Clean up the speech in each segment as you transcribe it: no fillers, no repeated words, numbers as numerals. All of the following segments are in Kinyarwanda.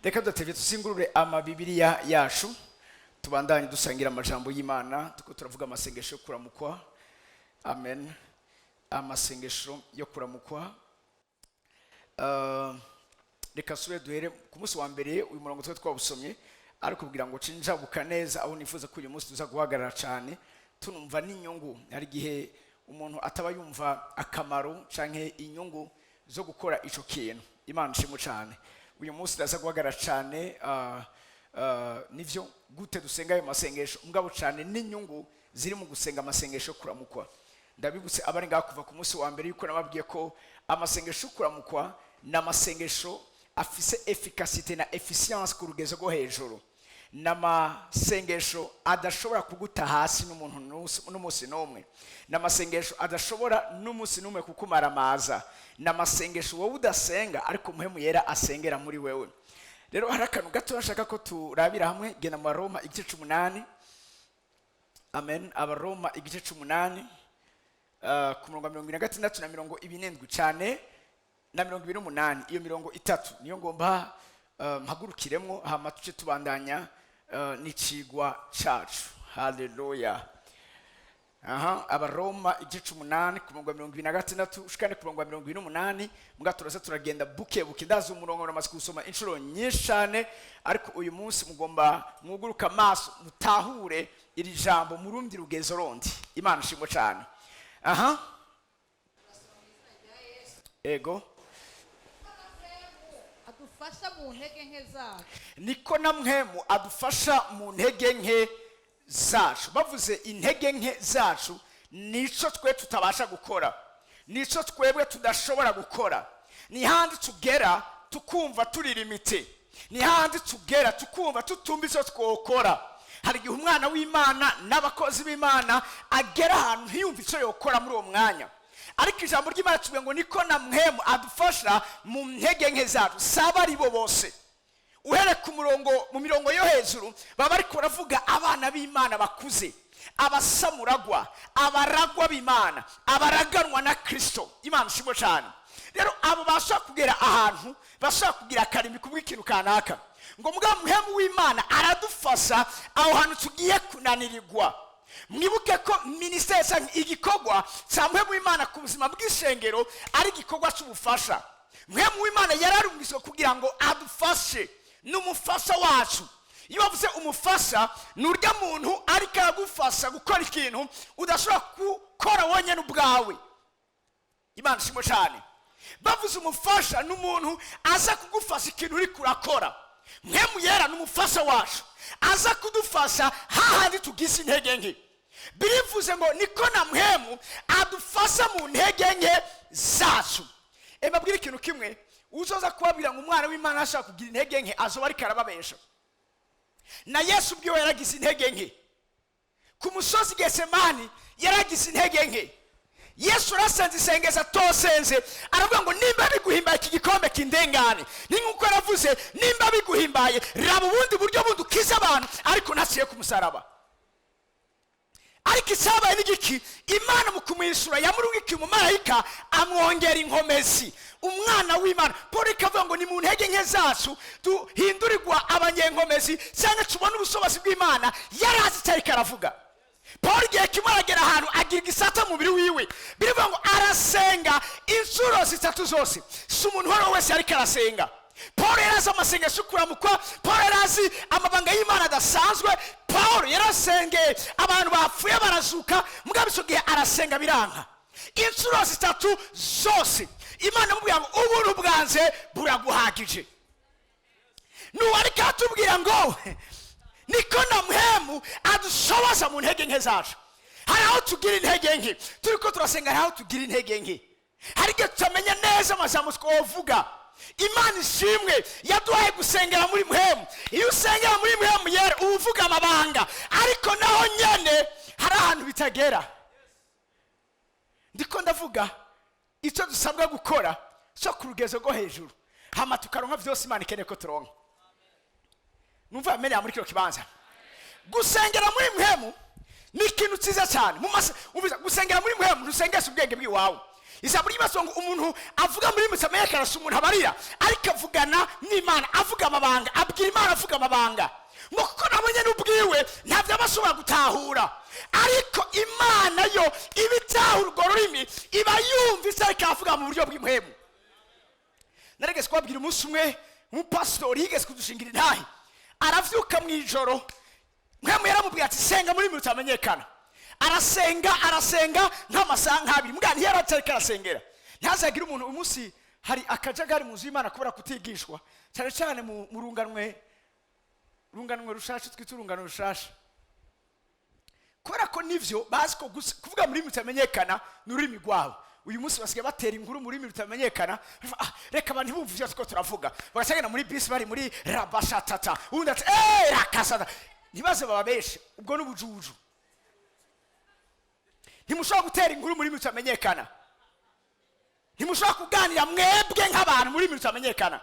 Reka dutevye tusingurure Bibiliya yacu tubandanye dusangira amajambo y'Imana tuko turavuga amasengesho yo kuramukwa. Amen. Amasengesho yo kuramukwa. Reka sube duhere ku munsi wa mbere uyu murongo twabusomye ariko kugira ngo cinjabuka neza aho nifuza ko uyu munsi tuza guhagarara cyane tunumva n'inyungu. Hari gihe umuntu ataba yumva akamaro canke inyungu zo gukora ico kintu. Imana ishimwe cyane. Uyu munsi ndaza guhagarara cyane nivyo gute dusenga ayo masengesho mugabo cyane n'inyungu ziri mu gusenga amasengesho kuramukwa. Ndabibutse abari ngaho kuva ku munsi wa mbere yuko nababwiye ko amasengesho kuramukwa na masengesho afise efficacité na efficience ku rugezo rwo hejuru. Namasengesho adashobora kuguta hasi n'umuntu n'umunsi n'umwe. Namasengesho adashobora n'umunsi n'umwe kukumara amaza. Namasengesho wowe udasenga ariko muhemu yera asengera muri wewe. Rero harakantu gato nshaka ko turabira hamwe gena mu Roma igice 8. Amen. Abaroma igice 8 ku murongo 26 na 27 cyane na 28 iyo mirongo itatu niyo ngomba mpagurukiremo hama tuce tubandanya n'icigwa cacu. Hallelujah. Abaroma igice 8 ku murongo 26 ushikane ku murongo 28 muga turaza turagenda buke ndaza umurongo namaze kusoma inshuro nyinshi cyane ariko uyu munsi mugomba muguruka maso mutahure iri jambo murundi rugezo rondi. Imana shimwe cyane. Ego adufasha mu ntege nke zacu. Niko namwemu adufasha mu ntege nke zacu. Bavuze intege nke zacu nico twe tutabasha gukora, nico twebwe tudashobora gukora. Ni handi tugera tukumva turi limite, ni handi tugera tukumva tutumba ico twokora. Hari gihe umwana w'Imana n'abakozi b'Imana agera ahantu hiyumva ico yokora muri uwo mwanya. Ariko ijambo ry'Imana tuvuga ngo niko namwemu adufasha mu ntege nke zacu. Saba ari bo bose uhere ku murongo mu mirongo yo hejuru baba ariko baravuga abana b'Imana bakuze, abasamuragwa, abaragwa b'Imana, abaraganwa na Kristo. Imana shimwe cyane. Rero abo bashaka kugera ahantu bashaka kugira akarimbi kubw'ikintu kanaka ngo muga muhemu w'Imana aradufasha aho hantu tugiye kunanirirwa. Mwibuke ko ministere cyangwa igikogwa cya muhemu w'Imana ku buzima bw'ishengero ari igikogwa cy'ubufasha. Muhemu w'Imana yararumwiswe kugira ngo adufashe, n'umufasha wacu. Iyo bavuze umufasha n'urya muntu ariko agufasha gukora ikintu udashobora gukora wonyene ubwawe. Imana shimwe cyane. Bavuze umufasha n'umuntu aza kugufasha ikintu uri kurakora. Muhemu yera n'umufasha wacu aza kudufasha hahandi tugize intege nke. Birivuze ngo niko na muhemu adufasha mu ntege nke zacu. Mbabwira ikintu kimwe, uzoza kubabwira ngo umwana w'Imana ashaka kugira intege nke azoba ari karababesha. Na Yesu ubwiwe yaragize intege nke. Ku musozi Getsemani yaragize intege nke. Yesu rasenze isengeza tosenze aravuga ngo nimba biguhimbaye iki gikombe kindengane. Ni nkuko yaravuze nimba biguhimbaye raba ubundi buryo bundi ukiza abantu ariko nasiye ku musaraba. Ariko isabaye n'igiki Imana mu kumwisura yamurungika mu marayika amwongera inkomezi. Umwana w'Imana Paul ikavuga ngo ni mu ntege nke zacu duhindurirwa abanyenkomezi cyane tubona ubusobazi bw'Imana yarazi cyari karavuga. Paul gihe kimuragera ahantu agira igisata mu mubiri wiwe birivuga ngo arasenga inshuro 3 zose. Si umuntu wari wese yari karasenga. Paul yarazi amasengesho kuramukwa, Paul yarazi amabanga y'Imana adasanzwe. Paul yarasengeye abantu bapfuye barazuka mugabe ico gihe arasenga biranka inshuro 3 zose. Imana mubwira ngo ubuntu bwanze buraguhagije. Nuwari katubwira ngo niko na muhemu adushoboza mu ntege nke zacu. Hari aho tugira intege nke turiko turasenga, hari aho tugira intege nke. Hari gihe tutamenya neza amajambo twovuga. Imana ishimwe yaduhaye gusengera muri muhemu. Iyo usengera muri muhemu yera uvuga amabanga ariko naho nyene hari ahantu bitagera. Ndiko ndavuga icyo dusabwa gukora cyo ku rugezo rwo hejuru hama tukaronka byose Imana ikeneye ko turonka. Numva amenye muri kino kibanza. Gusengera muri muhemu ni ikintu cyiza cyane. Gusengera muri muhemu ntusengesha ubwenge bw'iwawe. Ijambo ry'Imana ngo umuntu avuga muri Amasengesho si umuntu abarira, ariko avugana n'Imana, avuga amabanga, abwira Imana avuga amabanga. Ngo kuko nabonye n'ubwiwe ntabyo abashobora gutahura, ariko Imana yo ibitahura urwo rurimi iba yumvise ariko avuga mu buryo bw'impwemu. Narigeze kubabwira umunsi umwe umupasitori yigeze kudushingira intahe, aravyuka mu ijoro, mpwemu yaramubwira ati senga muri minota amenyekana. Arasenga nk'amasaha nk'abiri, mbwa ntiyaratarika arasengera. Ntazagira umuntu umunsi hari akajagari mu nzu y'Imana kubera kutigishwa, cyane cyane mu runganwe rushasha, twita urungano rushasha. Kubera ko nivyo bazi ko kuvuga muri minota amenyekana n'ururimi rwabo. Uyu munsi basigaye batera inkuru muri minota amenyekana, reka abantu ntibumve ivyo two turavuga. Bagasagana muri bisi bari muri rabashatata, undi ati rakasata. Ntibaze bababeshe, ubwo n'ubujuju. Ntimushobora gutera inkuru muri minota amenyekana. Ntimushobora kuganira mwebwe nk'abantu muri minota amenyekana.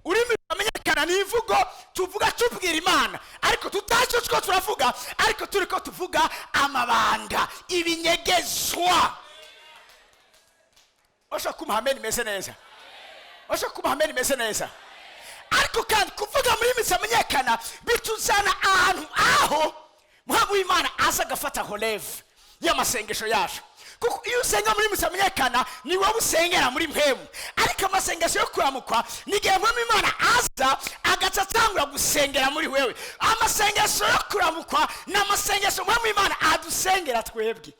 Uri minota amenyekana ni ivugo tuvuga tubwira Imana, ariko tutazi ko turavuga, ariko turiko tuvuga amabanga, ibinyegezwa. Osha kumhameni meze neza. Osha kumhameni meze neza. Ariko kandi kuvuga muri minota amenyekana bituzana ahantu aho muhamu w'Imana aza gafata releve y'amasengesho yacu. Kuko iyo usenga muri minota amenyekana ni wowe usengera muri mpemu, ariko amasengesho yo kuramukwa ni igihe muhamu w'Imana aza agatangura gusengera muri wewe. Amasengesho yo kuramukwa ni amasengesho muhamu w'Imana adusengera twebwe.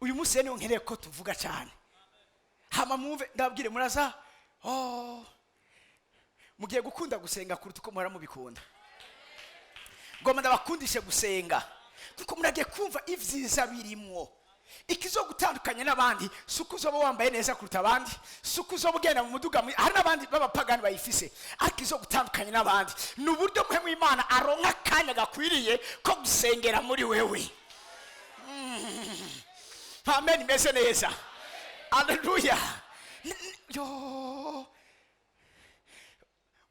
Uyu munsi niyo nkeneye ko tuvuga cyane. Hama mwumve ndabwire muraza mugiye gukunda gusenga kuruta uko muhora mubikunda. Ngoma ndabakundishe gusenga kuko muragiye kumva ivyiza birimwo. Ikizo gutandukanye n'abandi suko uzoba wambaye neza kuruta abandi, suko uzoba ugenda mu muduga, hari n'abandi b'abapagani bayifise, ariko izo gutandukanye n'abandi n'uburyo muhemu w'Imana aronka akanya gakwiriye ko gusengera muri wewe. Amen, meze neza. Haleluya. Yo.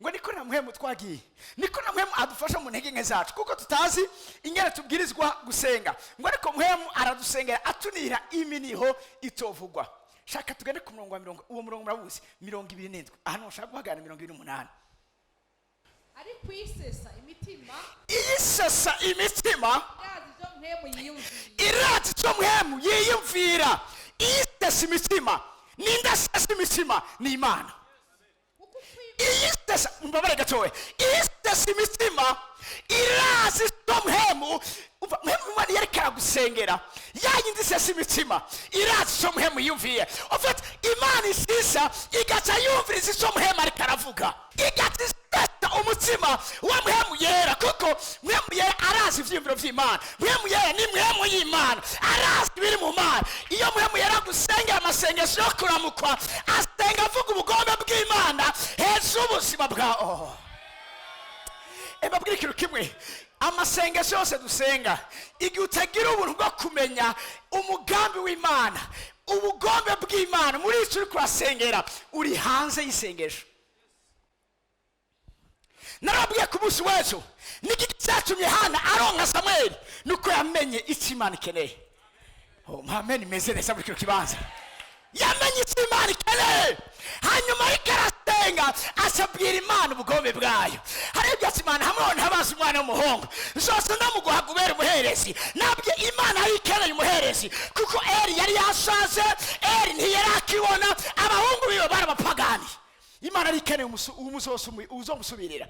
Ngo niko na muhemu twagiye. Niko na muhemu adufasha mu ntege nke zacu kuko tutazi ingene tubwirizwa gusenga. Ngo ariko muhemu aradusengera atunira iminiho itovugwa. Shaka tugende ku murongo wa 20, uwo murongo murabuzi 27. Hano shaka guhagana 28. Ari kwisesa imitima. Isesa imitima. Irati cyo muhemu yiyumvira. Isesa imitima. Ninda sesa imitima ni Imana. Isesa mbabare gatowe. Isesa imitima. Irasi cyo muhemu. Muhemu mani yareka gusengera. Yayindi sesa imitima. Irati cyo muhemu yumviye. En fait Imana isisa igaca yumvira cyo muhemu ari karavuga. Igati umutima wa muhemu yera kuko muhemu yera arazi ivyimviro vy'Imana. Muhemu yera ni muhemu y'Imana, arazi biri mu Mana. Iyo muhemu yera gusengera amasengesho yo kuramukwa, asenga avuga ubugombe bw'Imana hejuru ubuzima bwa Ebabwira ikintu kimwe, amasengesho yose dusenga igihe utagira ubuntu bwo kumenya umugambi w'Imana, ubugombe bw'Imana muri ico uri kurasengera, uri hanze y'isengesho. Narabwiye ku munsi w'ejo niki cyatumye Hana aronka Samuel nuko yamenye icyo Imana ikeneye. Amen, meze neza muri kibanza. Yamenye icyo Imana ikeneye, hanyuma ikarasenga asabwira Imana ubugombe bwayo. Harebye ati Imana hamwe ntabaza umwana w'umuhungu zose ndamuguha kubera umuherezi. Nabye Imana yikeneye umuherezi kuko Eli yari yashaje, Eli ntiyarakibona, abahungu biwe barabapagani. Imana yikeneye uzomusubirira.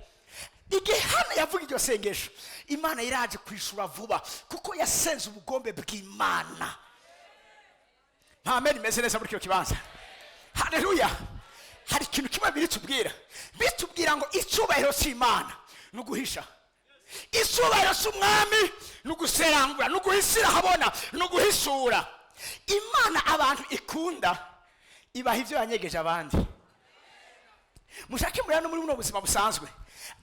Igihe Hana yavuga iryo sengesho, Imana iraje kwishura vuba kuko yasenze ubugombe bw'Imana. Amen, meze neza muri cyo kibanza. Haleluya. Hari ikintu kimwe bitubwira ngo icyubahiro cy'Imana nuguhisha. Icyubahiro cy'umwami nuguserangura, nuguhisira habona, nuguhishura. Imana abantu ikunda ibaha ivyo yanyegeje abandi. Mushake murano muri buno buzima busanzwe.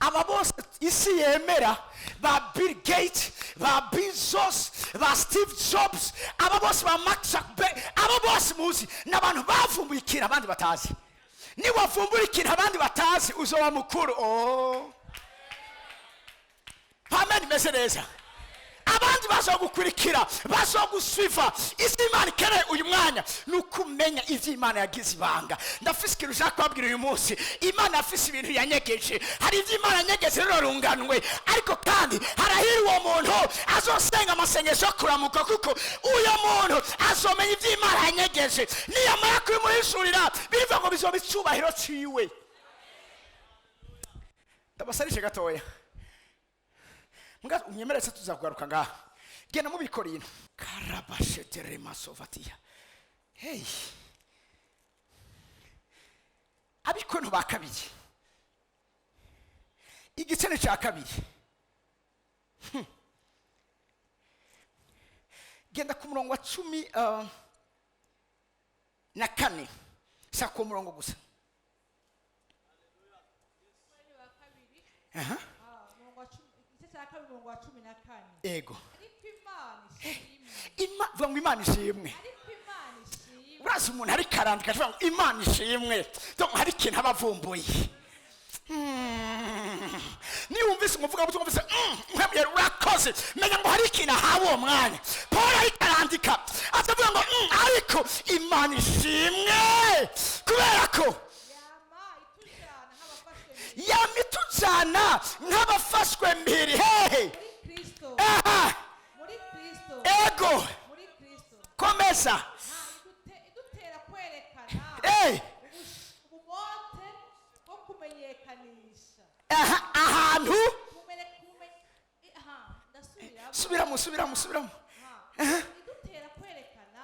Aba bose isi yemera, ba Bill Gates, ba Bezos, ba Steve Jobs, aba bose ba Mark Zuckerberg, aba bose muzi n'abantu bavumbuye ikintu abandi batazi. Ni wavumbura ikintu abandi batazi uzoba mukuru. Amen, meze neza. Abandi bazogukurikira bazoguswiva. Isi Imana ikeneye uyu mwanya ni ukumenya ivyo Imana yagize ibanga. Ndafise ikintu ushaka kubabwira uyu munsi. Imana yafise ibintu yanyegeje. Hari ivyo Imana yanyegeje rurunganwe, ariko kandi harahiri uwo muntu azosenga amasengesho yo kuramukwa, kuko uyo muntu azomenya ivyo Imana yanyegeje. Niyamara kubimuhishurira bivuga ngo bizoba icubahiro ciwe. Ndabasarishe gatoya. Mga unyemeretse tuzakugaruka ngaha. Genda mubikorino. Karabashetere masovatia. Hey. Abikono ba kabiri. Igicene cya kabiri. Genda ku murongo wa 14. Sako murongo gusa. Aha. Ego. Imana ishimwe. Urazi umuntu ari karandika avuga ngo Imana ishimwe. Donc hari ikintu abavumbuye. Ni umvise umuvuga ngo umvise mwabye urakoze. Menya ngo hari ikintu ahawe uwo mwanya. Paul ari karandika avuga ngo ariko Imana ishimwe kubera ko yamitujana nk'abafashwe mbere. Hehe. Muri Kristo. Ego. Muri Kristo. Komeza. Idutera kwerekana ubumote bwo kumenyekanisha. Ahantu. Subiramo. Idutera kwerekana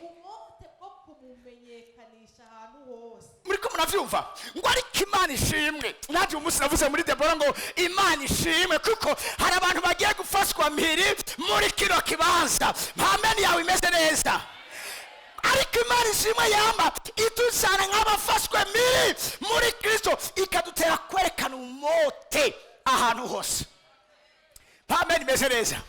ubumote bwo kumumenyekanisha ahantu hose. Muriko munavyumva ngo ariko Imana ishimwe. Naje umunsi navuze muri Debora ngo Imana ishimwe kuko hari abantu bagiye gufashwa mpiri muri kino kibanza. Amen yawe imeze neza. Ariko Imana ishimwe yamba ituzana nk'abafashwe mpiri muri Kristo ikadutera kwerekana umote ahantu hose. Amen imeze neza.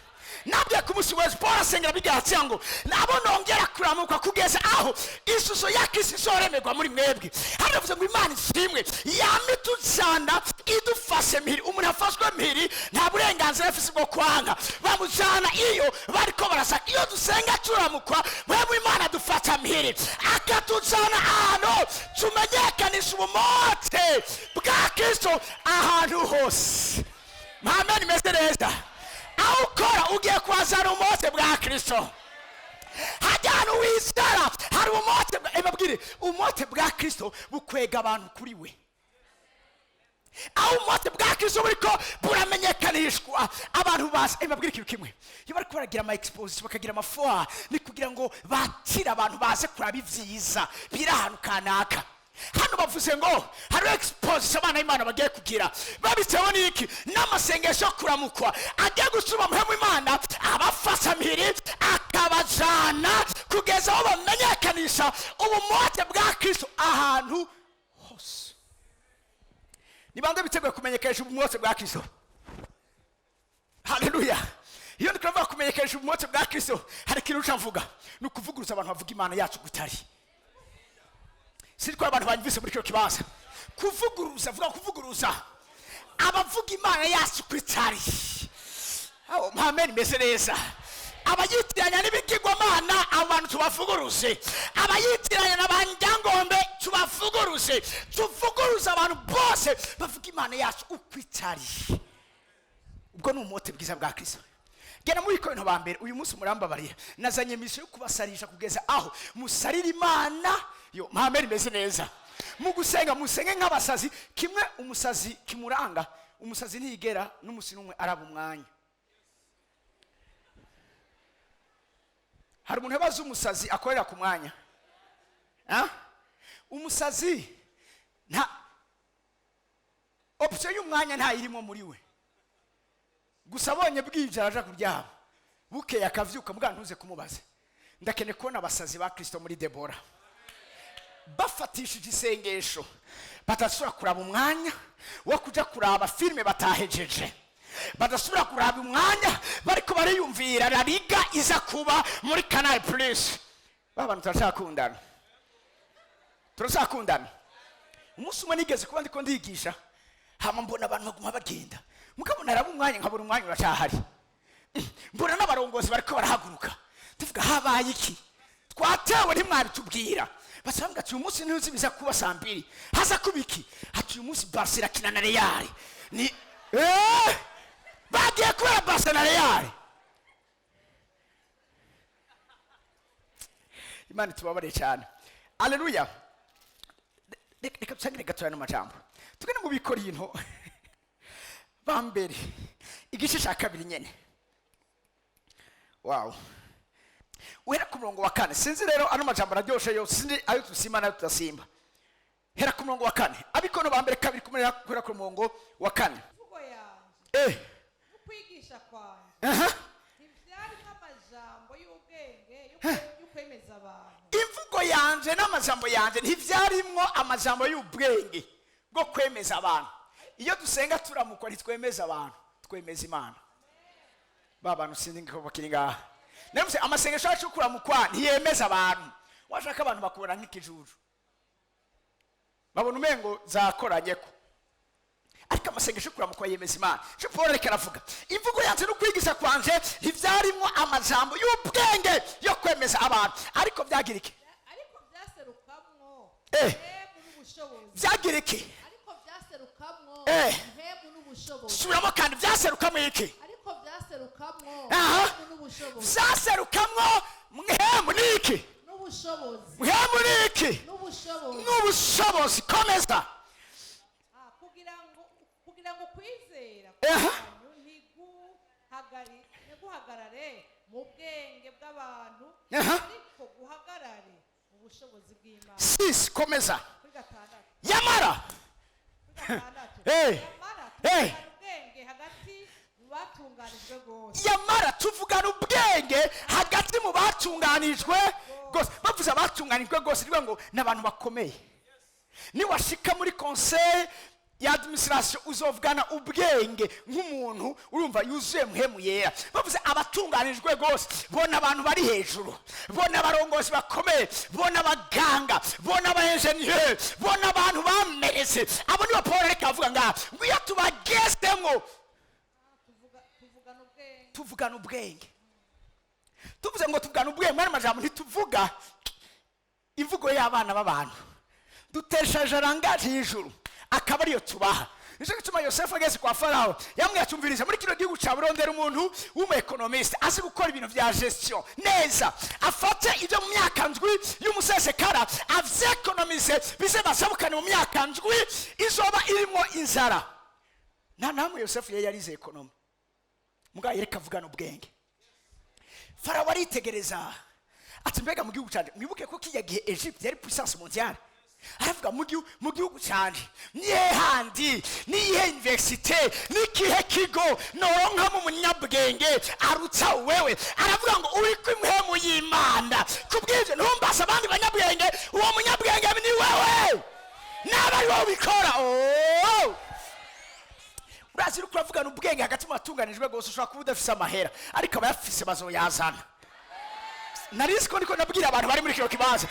Nabya kumusi wese Paul asengera bigatse ngo nabo nongera kuramukwa kugeza aho isuso yakisi izoremerwa muri mwebwe. Haravuze ngo Imana ishimwe yamituzana idufashe mpiri. Umuntu afashwe mpiri nta burenganzira afise bwo kwanga. Bamujana iyo bariko barasaka. Iyo dusenga turamukwa mwebwe Imana dufata mpiri akatuzana ahantu tumenyekanisha ubumote bwa Kristo ahantu hose. Amen imeze neza. Aho ukora ugiye kwazana umote bwa Kristo. Hajyana uwisara hari umote ebabwire umote bwa Kristo bukwega abantu kuri we. Aho umote bwa Kristo buriko buramenyekanishwa abantu base ebabwire ikintu kimwe. Iyo bari kubaragira ama exposition bakagira amafoa ni kugira ngo batira abantu baze kuraba ivyiza biri ahantu kanaka. Hano bavuze ngo hari exposition abana Imana bagiye kugira. Babitewe n'iki? N'amasengesho kuramukwa agiye gusuba muhemu Imana abafasha mpiri akabajana kugeza aho bamenyekanisha ubumote bwa Kristo ahantu hose. Nibande biteguye kumenyekanisha ubumote bwa Kristo. Haleluya. Iyo ndikava kumenyekanisha ubumote bwa Kristo hari ikintu ucavuga ni ukuvuguruza abantu bavuga Imana yacu gutari. Siriko abantu banyivise muri cyo kibanza. Kuvuguruza abavuga Imana yacu kwitari. Aho Amen imeze neza. Abayitiranya n'ibigirwamana abantu tubavuguruze. Abayitiranya n'abanyangombe tubavuguruze. Tuvuguruza abantu bose bavuga Imana yacu ukwitari. Ubwo ni umote bwiza bwa Kristo. Gena muri ko ba mbere uyu munsi murambabarira nazanye misi yo kubasarisha kugeza aho musarira Imana yo Amen imeze neza. Mugusenga musenge nk'abasazi kimwe umusazi kimuranga umusazi ntigera n'umusi numwe araba umwanya. Hari umuntu yabaza umusazi akorera ku mwanya. Umusazi nta option y'umwanya nta irimo muri we. Gusa abonye bwije araja kuryama. Buke yakavyuka muga ntuze kumubaza. Ndakene kubona abasazi ba Kristo muri Debora. Bafatishije isengesho batasubira kuraba umwanya wo kuja kuraba filme batahejeje. Badasubira kuraba umwanya bariko bariyumvira rariga iza kuba muri Canal Plus. Babantu turashakundana. Umunsi umwe nigeze kuba ndiko ndigisha hama mbona abantu baguma bagenda. Mukabona araba umwanya nkabura umwanya uracahari. mbona n'abarongozi bariko barahaguruka tuvuga habaye iki twatewe ntimwabitubwira basambwa ati uyu munsi ntuzi biza kuba saa 2 haza kubiki ati uyu munsi Barca irakina na Real ni bagiye kubera Barca na Real. Imana tubabare cyane. Haleluya. Reka tusangire gatoya no majambo tugene mu Bikorinto bambere igice cya 2 nyene. Wow. Uhera ku murongo wa 4 sinzi rero ano majambo araryoshe yo sinzi ayo tusima nayo tutasimba. Hera ku murongo wa 4 Abikono bambere 2 kumera ku murongo wa 4. Imvugo yanje ukwigisha kwanje ivyari nk'amajambo y'ubwenge y'ukwemeza abantu. Imvugo yanje n'amajambo yanje ntivyarimwo amajambo y'ubwenge bwo kwemeza abantu. Iyo dusenga turamukwa ntitwemeza abantu twemeza Imana. Baba nusinzi ngiko bakiringa nemse amasengesho yacu kuramukwa ntiyemeza abantu. Washaka abantu bakubona nk'ikijuju babona umengo zakoranyeko ariko amasengesho kuramukwa yemeza Imana. cyo Paul reka aravuga imvugo yanze no kwigisha kwanje ntivyarimwo amajambo y'ubwenge yo kwemeza abantu ariko byagira iki ariko byaserukamwo n'ubushobozi byagira iki ariko byaserukamwo n'ubushobozi suramo kandi byaserukamwo iki ariko byaserukamwo n'ubushobozi byaserukamwo mwemu niki n'ubushobozi mwemu niki n'ubushobozi komeza kugira ngo kwizera ntiguhagarare mu bwenge bw'abantu ariko guhagarare mu bushobozi bw'Imana. Sis komeza yamara ubwenge hagati mu batunganijwe gose. Yamara tuvugana ubwenge hagati mu batunganijwe gose. Bavuze abatunganijwe gose rivuga ngo n'abantu bakomeye. Ni washika muri conseil ya administration uzovugana ubwenge nk'umuntu urumva yuzuye muhemu yera. Bavuze abatunganijwe gose bona abantu bari hejuru, bona abarongozi bakomeye, bona abaganga, bona abaengineer, bona abantu bameretse. Abo ni Paul reka avuga nga iyo tubagezemo tuvugana ubwenge. Tuvuze ngo tuvugana ubwenge mwana majambo ntituvuga imvugo y'abana b'abantu. Duteshaje rangaje y'ijuru akaba ariyo tubaha. Nico gituma Yosefu ageze kwa Farao yamwe yatumviriza muri kino gihugu ca burondera umuntu w'umueconomiste azi gukora ibintu vya gestion neza afate ibyo mu myaka ndwi y'umusesekara avyeconomize bize basabukane mu myaka ndwi izoba irimo inzara. Namwe Yosefu yarize economy muga yereka avugana ubwenge. Farao aritegereza ati mbega mu gihugu cyane mwibuke ko kijya gihe Egypte yari puissance mondiale. Aravuga mu gihugu cyane niye handi niye universite nikihe kigo noronka mu munyabwenge arutsa wewe. Aravuga ngo uri kwimhemu y'Imana kubwije ntumbasa abandi banyabwenge uwo munyabwenge ni wewe nabari wo bikora. Urazi uri kuravugana ubwenge hagati mu batunganijwe gose ushobora kuba udafise amahera ariko abayafise bazoyazana. Narisiko niko nabwira abantu bari muri kino kibanza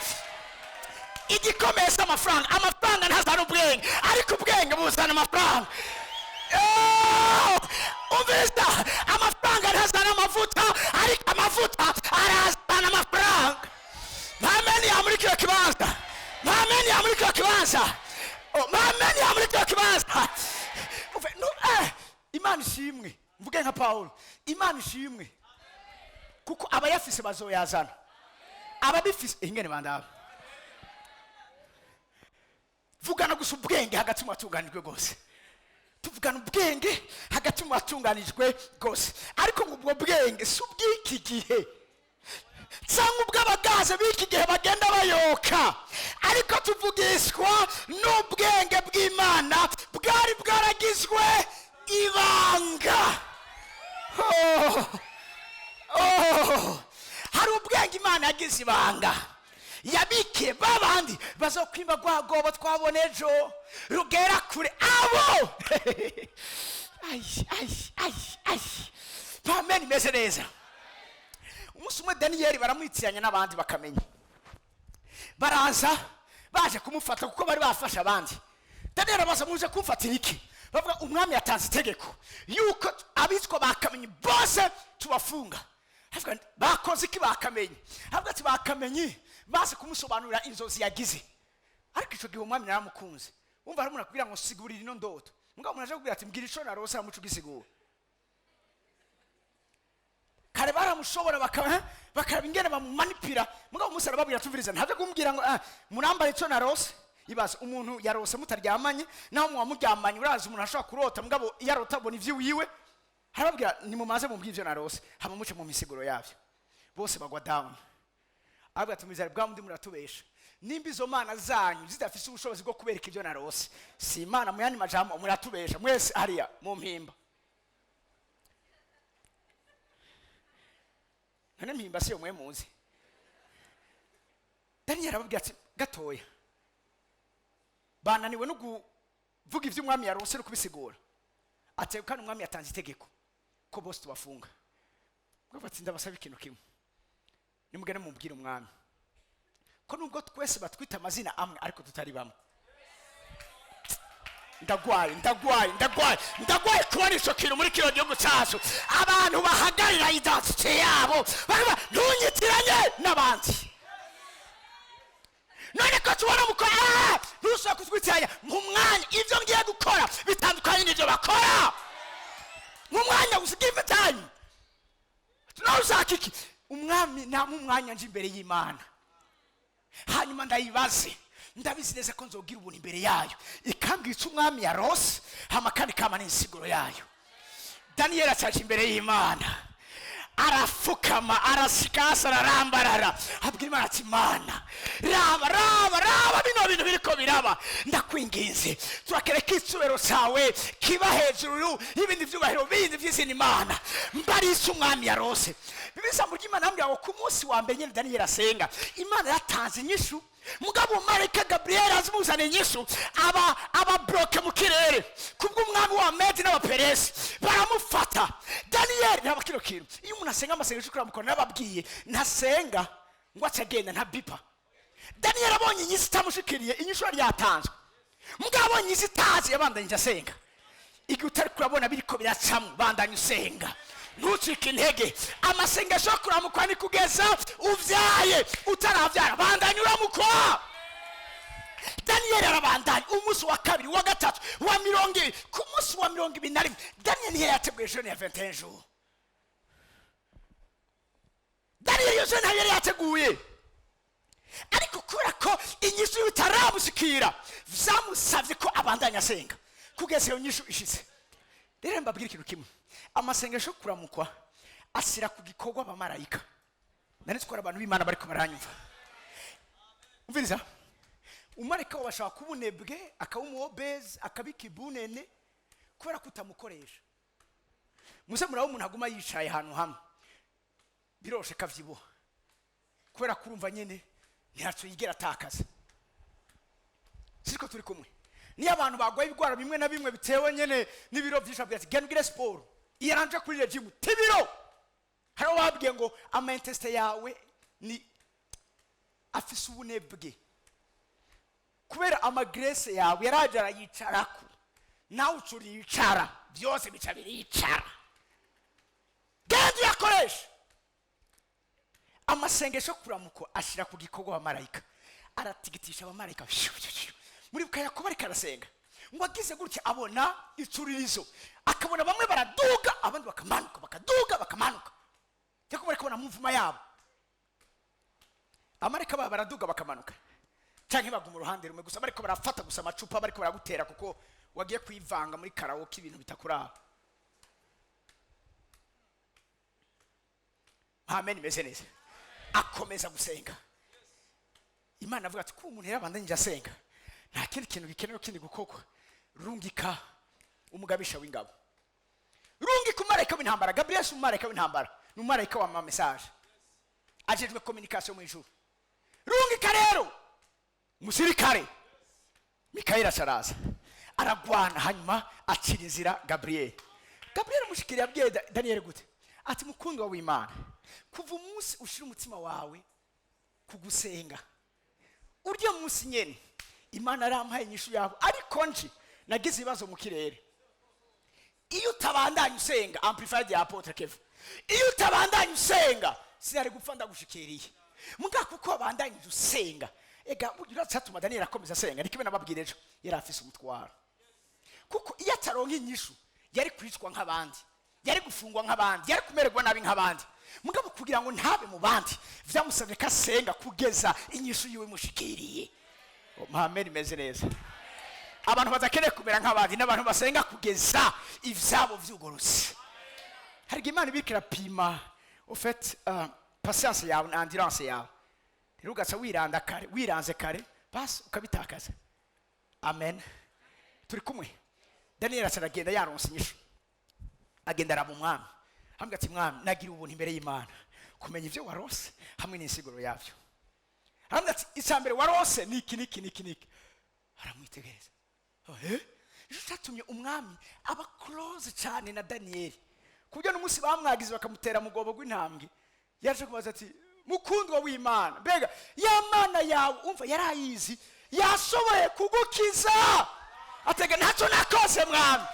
igikomeza amafaranga ntazana ubwenge ariko ubwenge buzana amafaranga. Ubeza amafaranga ntazana amavuta ariko amavuta arazana amafaranga. Mameni ya muri kino kibanza, mameni ya muri kino kibanza, mameni ya muri kino kibanza. Imana ishimwe mvuge nka Paulo, Imana ishimwe kuko abayafise bazoyazana ababifise ingene bandaba. Vugana gusa ubwenge hagati mu batunganijwe gose. Tuvugana ubwenge hagati mu batunganijwe gose ariko ngubwo bwenge si ubw'iki gihe cyangwa ubw'abagaze b'iki gihe bagenda bayoka ariko tuvugishwa n'ubwenge bw'Imana bwari bwaragizwe ibanga. Hari ubwenge Imana yagize ibanga yabikiye babandi bazokwimba gwagobo twabone ejo rugera kure abo. Amen meze neza. Umunsi umwe Daniel baramwitiranya n'abandi bakamenya baraza baje kumufata kuko bari bafasha abandi. Daniel abaza muje kumfatira iki? Bavuga umwami yatanze itegeko yuko abitwa bakamenye bose tubafunga bakoze iki bakamenye avuga ati bakamenye bazi kumusobanurira inzozi yagize ariko ico gihe umwami naramukunze umva hari umuntu akubwira ngo sigurira ino ndoto mugabo umuntu aje kubwira ati mbwira ico narose amuca ugisigura kare baramushobora bakaba ingene bamumanipira mugabo umunsi arababwira tumviriza ntabyo kumbwira ngo murambara ico narose ibaze umuntu yarose mutaryamanye naho muwamuryamanye urazi umuntu ashobora kurota mugabo yarota abona ivyo wiwe harabwira nimumaze mumbwira ivyo narose hama muce mu misiguro yavyo bose bagwa down abwa tumizari bwa mundi muratubesha nimba izo mana zanyu zidafise ubushobozi bwo kubereka ivyo narose si imana muyandi majambo muratubesha mwese hariya mu mpimba none mpimba siyo mwe muzi Daniel arababwira ati gatoya bananiwe no kuvuga ivyo umwami yarose no kubisigura ati kandi umwami yatanze itegeko ko bose tubafunga bati ndabasaba ikintu kimwe nimugene mubwira umwami ko nubwo twese batwita amazina amwe ariko tutari bamwe ndagwaye kubona ico kintu muri kino gihugu cacu abantu bahagarira identite yabo ntunyitiranye n'abandi none ko tubona mukora ntushobora kutwitiranya mu mwanya ivyo ngiye gukora bitandukanye n'ivyo bakora mu mwanya gusa give time tunawushaka iki umwami nta mu mwanya nje imbere y'Imana hanyuma ndayibaze ndabizi neza ko nzogira ubuntu imbere yayo ikambwira umwami yarose hama kandi kama n'insiguro yayo Daniel acaje imbere y'Imana arafukama arasikasa ararambarara abwira Imana ati Mana raba bino bintu biriko biraba ndakwinginze turakereka icubero cawe kiba hejuru y'ibindi vyubahiro bindi vy'izindi Imana mbarisi umwami yarose bibisa mu ry'Imana ambwira ngo ku munsi wa mbere nyene Daniel asenga Imana yatanze inyishu mugabo marayika Gabriel azimuzana inyishu aba bloke mu kirere kubwo umwami wa Medi n'abaperesi baramufata Daniel naba kino kintu iyo umuntu asenga amasengesho kuramukwa nababwiye ntasenga ngo acagenda nta bipa Daniel abonye inyishu itamushikiriye inyishu yari yatanzwe mugabo abonye inyishu itazi yabandanyije asenga igihe utari kurabona biriko biracamwe bandanye usenga ntucike intege amasengesho kuramukwa ni kugeza uvyaye utaravyara bandanye uramukwa Daniel arabandanya umunsi wa kabiri wa gatatu wa 20 ku munsi wa 21 Daniel yateguye jeune ya 21 jours Daniel jeune yari yateguye ariko kubera ko inyishu bitaramushikira vyamusavye ko abandanya asenga kugeza iyo nyishu ishitse rero mbabwira ikintu kimwe amasengesho kuramukwa asira ku gikorwa abamarayika nari twara abantu b'Imana bariko baranyumva umviriza umarayika wabashaka kubunebwe akawumobeze akabikibunene kubera kutamukoresha muze muraho umuntu aguma yicaye ahantu hamwe biroshe kavyibuha kubera kurumva nyene ntihaco yigera atakaza siko turi kumwe ni abantu bagwaye ibigwara bimwe na bimwe bitewe nyene n'ibiro vyinshi bya ati genda sport iyaranje kuri regime tibiro haro wabwiye ngo amainteste yawe ni afise ubunebwe kubera amagrese yawe yaraje arayicarako nawe ucuri yicara byose bica biricara genda yakoresha amasengesho kuramuko ashira ku gikorwa abamarayika aratigitisha abamarayika muri bukaya ko bari karasenga ngo agize gutya abona icuririzo akabona bamwe baraduga abandi bakamanuka bakaduga bakamanuka cyako bari kubona muvuma yabo amarayika baraduga bakamanuka canke baguma uruhande rumwe gusa bariko barafata gusa amacupa bariko baragutera kuko wagiye kwivanga muri karaoke ibintu bitakuraba amen meze neza akomeza gusenga Imana avuga ati ko umuntu yarabandanyije asenga nta kindi kintu gikenewe kindi gukokwa rungika umugabisha w'ingabo rungika umarayika w'intambara Gabriel umarayika w'intambara n'umarayika wa message ajejwe communication mu ijuru rungika rero musirikare Mikaeli asharaza aragwana hanyuma acira inzira Gabriel mushikiri yabwiye Daniel gute ati mukundwa w'Imana kuva umunsi ushira umutima wawe kugusenga uryo munsi nyene Imana arampaye inyishu yabo ariko nje nagize ibibazo mu kirere iyo utabandanya usenga, amplified ya Apostle Kevin, iyo utabandanya usenga sinari gupfa ndagushikiriye. Muga kuko abandanya usenga, ega uratuma Daniel akomeza asenga, nikibe nababwira ejo yari afise umutwaro. Kuko iyo ataronka inyishu yari kwicwa nk'abandi, yari gufungwa nk'abandi, yari kumererwa nabi nk'abandi. Mugabo kugira ngo ntabe mu bandi vyamusabye kasenga kugeza inyishu yiwe mushikiriye. Amen, imeze neza. Abantu bazakeneye kumera nk'abandi n'abantu basenga kugeza ivyabo vyugorose. Hari Imana ibikira pima au fait patience yawe na endurance yawe. Rero ugaca wiranze kare basi ukabitakaza. Amen. Turi kumwe. Daniel aragenda yaronse inyishu. Agenda araba umwami. Hambwa ati mwami nagira ubuntu imbere y'Imana kumenya ivyo warose hamwe n'insiguro yavyo. Hambwa ati isambere warose niki. Aramwitegereza. Cyatumye umwami aba close cyane na Daniel. Kubyo n'umunsi bamwagize bakamutera mu gobo gw'intambwe. Yaje kubaza ati mukundwa w'Imana, mbega ya mana yawe umva yarayizi yashoboye kugukiza. Atega ntacyo nakose mwami.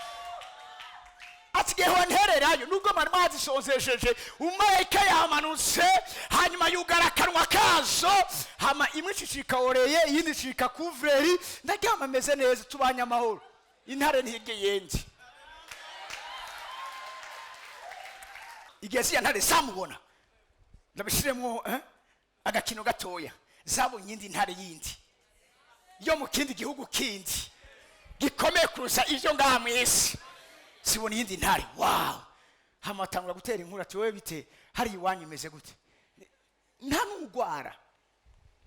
Atigeho ntererayo nubwo mari mazishonzesheje umarayika yamanutse hanyuma yugara kanwa kazo hama imwe cicika oreye yindi cicika kuveri ndaryama meze neza tubanya amahoro. Intare ntige yendi igezi ya ntare samubona ndabishiremo agakino gatoya zabonye indi ntare yindi yo mu kindi gihugu kindi gikomeye kurusha ivyo ngaha mwisi. Sibona yindi ntare. Wow. Hamatangura gutera inkuru ati wewe bite hari iwanyu imeze gute? Nta n'ugwara.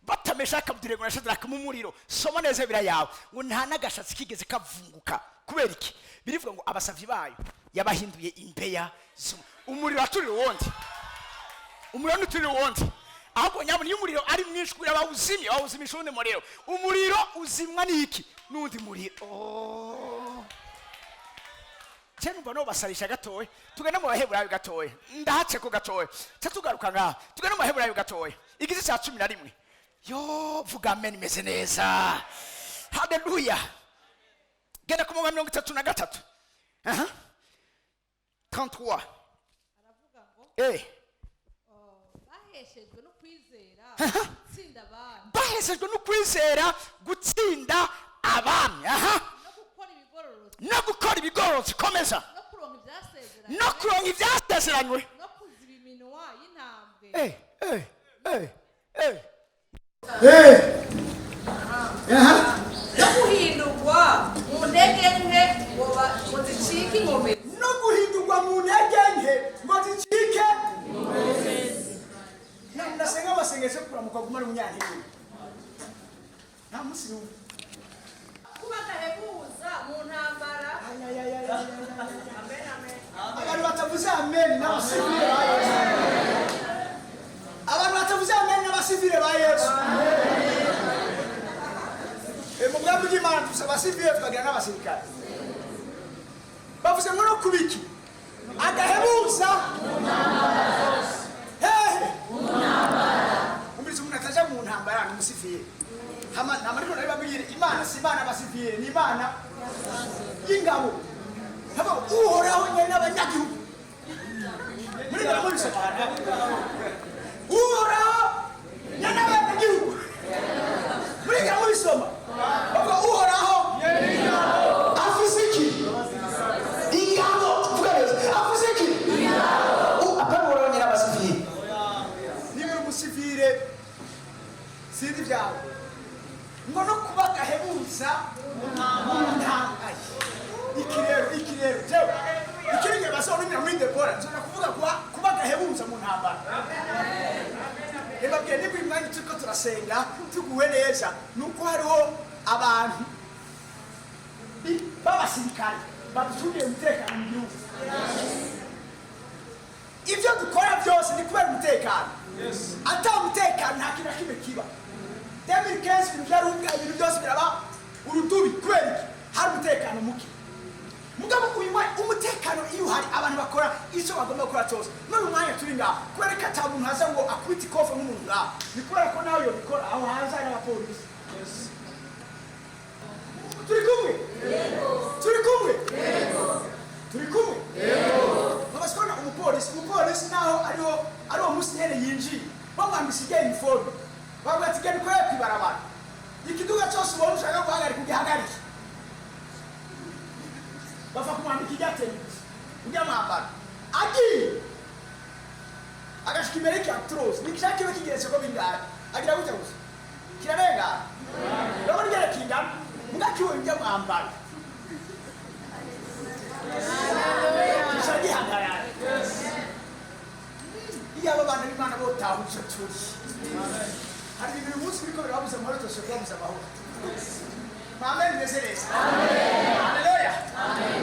Batamesha kabudire ngo nashadra mu muriro. Soma neza bira yawe ngo nta nagashatsi kigeze kavunguka. Kubera iki? Birivuga ngo abasavyi bayo yabahinduye imbeya. Umuriro aturi wondi. Umuriro uturi wondi. Ahubwo nyabona iyo umuriro ari mwinshi kugira bawuzimisha undi muriro. Umuriro uzimwa niki? Nundi muriro. Cyane mbona basarisha gatoye tugenda mu baheburayo gatoye ndahace ko gatoye cyatugaruka nga tugenda mu baheburayo gatoye igice cya 11 yo vuga amen imeze neza. Haleluya. Genda ku 33 33 aravuga ngo baheshejwe no kwizera gutsinda abami. Baheshejwe no kwizera gutsinda abami. No gukora ibigororotse komeza. No kuronka ivyasezeranywe. No kuziba iminwa y'intambwe. No guhindurwa mu ntege nke ngo zicike inkomezi. No guhindurwa mu ntege nke ngo zicike inkomezi. Ndasenga Amasengesho kuramukwa gumana umunyantege. Nta musi n'umwe. Kubagahebuza mu ntambara. Amen. Abantu batavuze amen n'abasivile ba Yesu. Abantu batavuze amen n'abasivile ba Yesu. Mu bwami bw'Imana tusaba abasivile tukagira n'abasirikare. Bavuze ngo no kubiki agahebuza mu ntambara. Mu ntambara. Umurizo umuntu ataja mu ntambara n'umusivile. Amariko nari babwire Imana si Imana basivile ni Imana y'ingabo. Haba uhoraho nyene n'abanyagihugu. Muri muri sabana. Uhoraho nyene n'abanyagihugu. Muri muri soma. Baba uhoraho nyene n'ingabo. Afisiki. Ingabo twese afisiki. Ingabo. Apana uhoraho nyene n'abasivile. Niba umusivile sindi byawe. Ngono kubagahebuza mu ntambara. Ikirero jewe ikirenge basonumira muri Debora nzona kuvuga kubagahebuza mu ntambara. Ebabye niba imwanya tuko turasenga tuguwe neza nuko hariho abantu babasirikare badutungiye umutekano mu gihugu. Ibyo dukora byose ni kubera umutekano. Ata umutekano nta kintu kimwe kiba. 2015 ibintu byarunga ibintu byose biraba urudubi kubera iki hari umutekano muke. Mugabo uyimwe umutekano iyo hari abantu bakora icyo bagomba gukora cyose. None umwanya turi ngaho kubera ko atamuntu haza ngo akubita ikofe nk'umuntu ngaho. Ni kubera ko nawe yo bikora aho haza n'abapolisi. Turi kumwe? Yego. Turi kumwe? Yego. turi kumwe babasona umupolisi naho ariho musiyene yinjiye bamwambisiye uniforme bagwatigeni ko yakwibarabara ikiduga cyose ubona ushaka guhagarika ugihagarike bafa kumwambika igateye ujya mwambara agiye agashika imbere y'icyatroze nikishaka kiba kigeretse ko bingana agira gute gusa kirarengana urabona igere kingana mugakiwe ujya mwambara kisha gihagarara iyo aba bana b'Imana botahuje turi hari ibintu umunsi biriko birabuza amahoro tose birabuza amahoro amen nezereza amen haleluya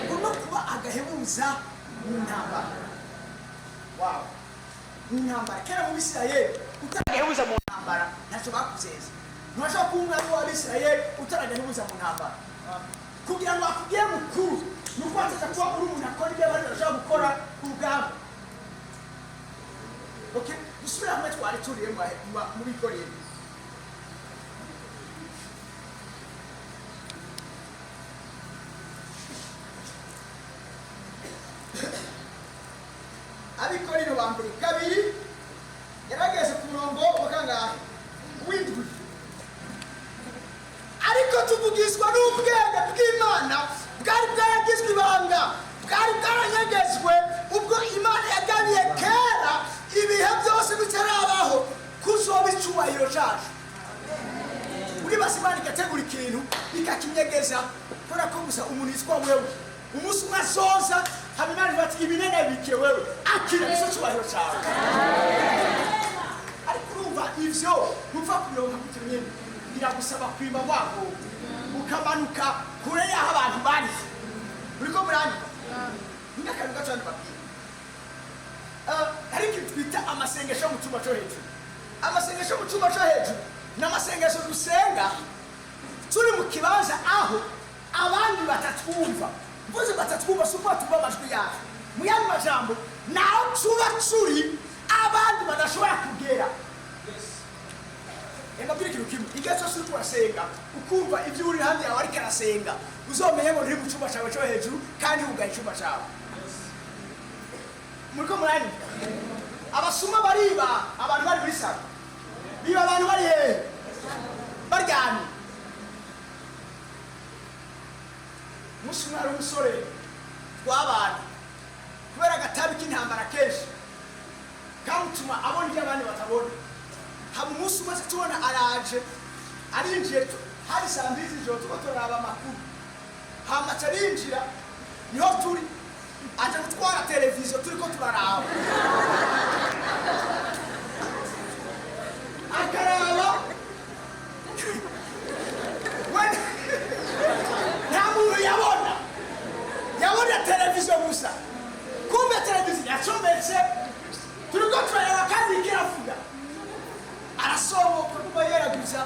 kuno kuba agahebuza mu ntambara wow mu ntambara kera mu Bisirayeli utagahebuza mu ntambara ntacyo bakuzeza ntwashaka kumwami w'Abisirayeli utaragahebuza mu ntambara kugira ngo akubwire mukuru nuko ataza kuba uri umuntu akora ibyo abandi bashaka gukora ku rugamba okay dusubira hamwe twari turiye muri Korinto Abikorino ba mbere kabiri yarageze ku murongo wa kangahe w'indwi ariko tuvugishwa n'ubwenge bw'Imana bwari bwaragizwe ibanga bwari bwaranyegejwe ubwo Imana yagabiye kera ibihe byose bitarabaho kuzoba icyubahiro cyacu uri basi Imana igategura ikintu ikakinyegeza kubera ko gusa umuntu yitwa wewe umunsi umwe azoza Imana bati ibinene bike wewe akira nicyo cyubahiro cyawe ariko urumva ivyo nupfa kubironka kutemye biragusaba kwima wako ukamanuka kure y'aho abantu bari uriko murani ndakaruka cyane babiri ariko twita amasengesho mu cyumba cyo hejuru amasengesho mu cyumba cyo hejuru n'amasengesho dusenga turi mu kibanza aho abandi batatwumva mvuze batatwumva suko tuba amajwi yacu mu yandi majambo naho tuba turi abandi badashobora kugera Enda ikintu kimwe igihe cyose uri kurasenga ukumva ibyo uri hanze yawe ariko arasenga uzomenye ngo uri mu cyumba cyawe cyo hejuru kandi wugaye icyumba cyawe muriko murani abasuma bariba abantu bari muri salo biba abantu bari hehe baryamye musuma ari umusore w'abantu kubera agatabi k'intambara kenshi kamutuma abona ibyo abandi batabona haba umunsi umaze tubona araje arinjiye hari saa mbiri z'ijoro tuba turaba amakuru hamaze arinjira niho turi aje gutwara televiziyo turiko turaraba akaraba nta muntu yabona televiziyo gusa kumbe televiziyo yacometse turiko turareba kandi ikiravuga arasohoka kuba yaraguza